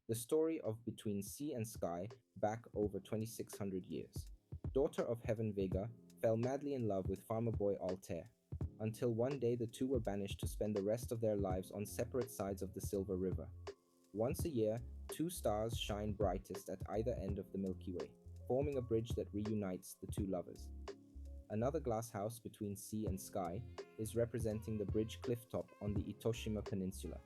the story of Between Sea and Sky back over 2600 years. Daughter of Heaven Vega fell madly in love with farmer boy Altair, until one day the two were banished to spend the rest of their lives on separate sides of the Silver River. Once a year, two stars shine brightest at either end of the Milky Way, forming a bridge that reunites the two lovers. Another glass house between sea and sky is representing the bridge clifftop on the Itoshima Peninsula.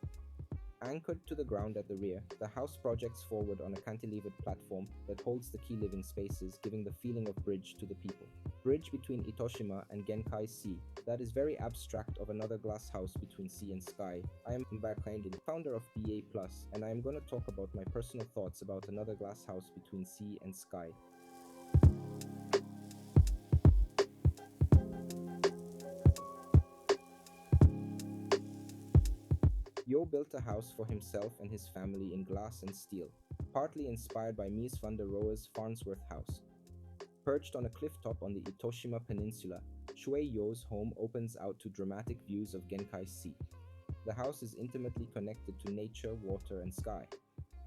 Anchored to the ground at the rear, the house projects forward on a cantilevered platform that holds the key living spaces, giving the feeling of bridge to the people. Bridge between Itoshima and Genkai Sea, that is very abstract of another glass house between sea and sky. I am Bakindin, founder of BA Plus, and I am going to talk about my personal thoughts about another glass house between sea and sky. Yo built a house for himself and his family in glass and steel, partly inspired by Mies van der Rohe's Farnsworth House. Perched on a clifftop on the Itoshima Peninsula, SHOEI's home opens out to dramatic views of Genkai Sea. The house is intimately connected to nature, water, and sky.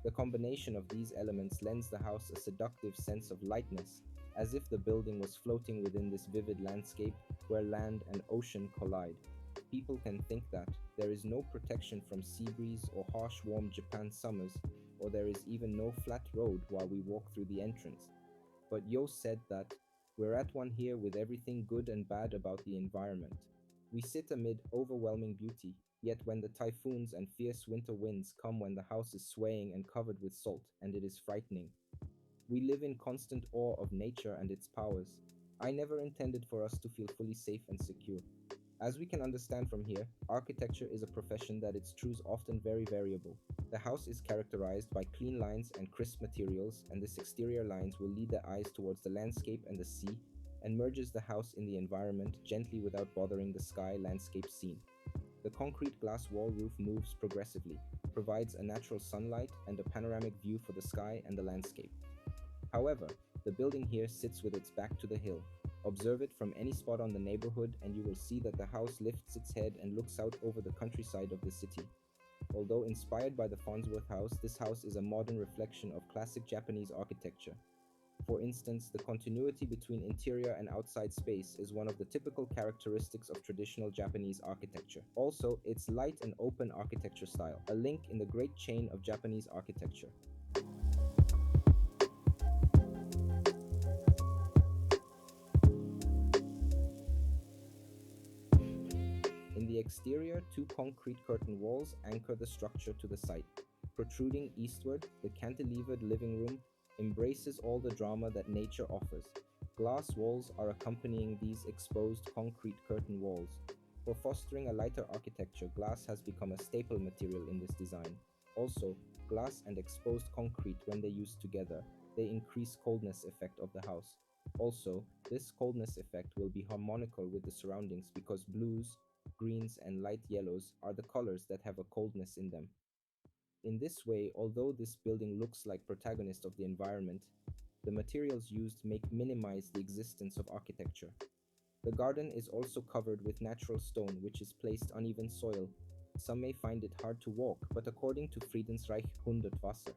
The combination of these elements lends the house a seductive sense of lightness, as if the building was floating within this vivid landscape where land and ocean collide. People can think that there is no protection from sea breeze or harsh warm Japan summers, or there is even no flat road while we walk through the entrance. But Yo said that we're at one here with everything good and bad about the environment. We sit amid overwhelming beauty, yet when the typhoons and fierce winter winds come when the house is swaying and covered with salt, and it is frightening. We live in constant awe of nature and its powers. I never intended for us to feel fully safe and secure. As we can understand from here, architecture is a profession that its truths often very variable. The house is characterized by clean lines and crisp materials, and this exterior lines will lead the eyes towards the landscape and the sea, and merges the house in the environment gently without bothering the sky landscape scene. The concrete glass wall roof moves progressively, provides a natural sunlight and a panoramic view for the sky and the landscape. However, the building here sits with its back to the hill. Observe it from any spot on the neighborhood and you will see that the house lifts its head and looks out over the countryside of the city. Although inspired by the Farnsworth House, this house is a modern reflection of classic Japanese architecture. For instance, the continuity between interior and outside space is one of the typical characteristics of traditional Japanese architecture. Also, its light and open architecture style, a link in the great chain of Japanese architecture. In the exterior, two concrete curtain walls anchor the structure to the site. Protruding eastward, the cantilevered living room embraces all the drama that nature offers. Glass walls are accompanying these exposed concrete curtain walls. For fostering a lighter architecture, glass has become a staple material in this design. Also, glass and exposed concrete, when they used together, they increase coldness effect of the house. Also, this coldness effect will be harmonical with the surroundings because blues, greens, and light yellows are the colors that have a coldness in them. In this way, although this building looks like protagonist of the environment, the materials used minimize the existence of architecture. The garden is also covered with natural stone which is placed uneven soil. Some may find it hard to walk, but according to Friedensreich Hundertwasser,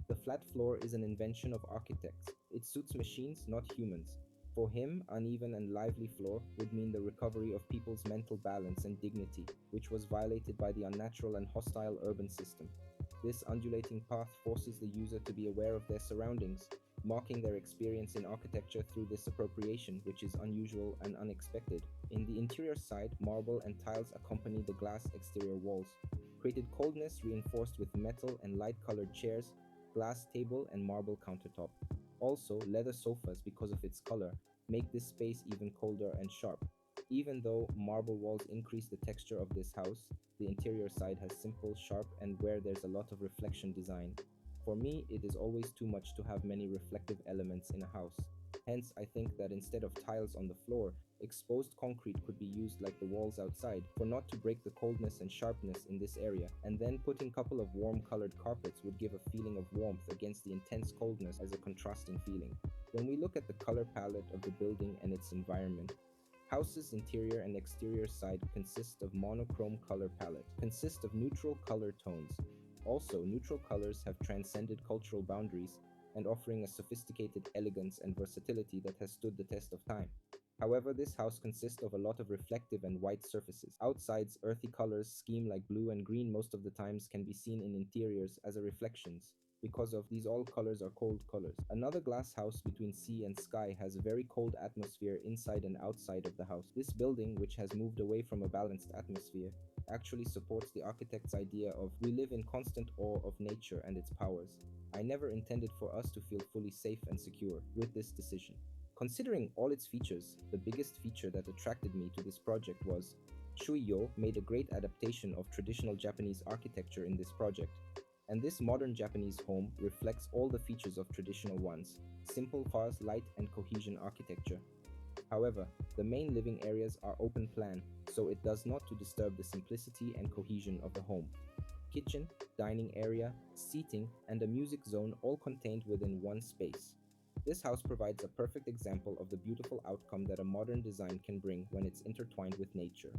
the flat floor is an invention of architects. It suits machines, not humans. For him, uneven and lively floor would mean the recovery of people's mental balance and dignity, which was violated by the unnatural and hostile urban system. This undulating path forces the user to be aware of their surroundings, marking their experience in architecture through this appropriation, which is unusual and unexpected. In the interior side, marble and tiles accompany the glass exterior walls, created coldness reinforced with metal and light-colored chairs, glass table, and marble countertop. Also, leather sofas, because of its color, make this space even colder and sharp. Even though marble walls increase the texture of this house, the interior side has simple, sharp, and where there's a lot of reflection design. For me, it is always too much to have many reflective elements in a house. Hence, I think that instead of tiles on the floor, exposed concrete could be used like the walls outside, for not to break the coldness and sharpness in this area, and then putting a couple of warm colored carpets would give a feeling of warmth against the intense coldness as a contrasting feeling. When we look at the color palette of the building and its environment, house's interior and exterior side consist of monochrome color palette, consist of neutral color tones. Also, neutral colors have transcended cultural boundaries and offering a sophisticated elegance and versatility that has stood the test of time. However, this house consists of a lot of reflective and white surfaces. Outside's earthy colors scheme like blue and green most of the times can be seen in interiors as a reflections. Because of these all colors are cold colors. Another glass house between sea and sky has a very cold atmosphere inside and outside of the house. This building, which has moved away from a balanced atmosphere, actually supports the architect's idea of we live in constant awe of nature and its powers. I never intended for us to feel fully safe and secure with this decision. Considering all its features, the biggest feature that attracted me to this project was SHOEI made a great adaptation of traditional Japanese architecture in this project, and this modern Japanese home reflects all the features of traditional ones, simple, fast, light, and cohesion architecture. However, the main living areas are open plan, so it does not to disturb the simplicity and cohesion of the home. Kitchen, dining area, seating, and a music zone all contained within one space. This house provides a perfect example of the beautiful outcome that a modern design can bring when it's intertwined with nature.